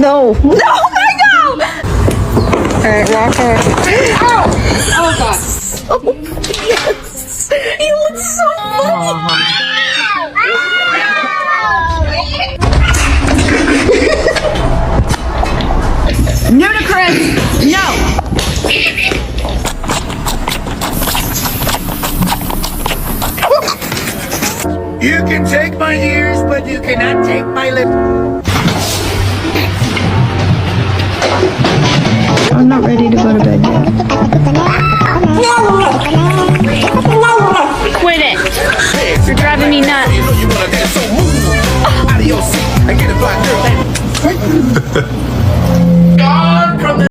No. No, my God! Alright, walk her. Ow! Oh god. Oh, yes. You look so funny. Nudicrous! No! You can take my ears, but you cannot take my lips.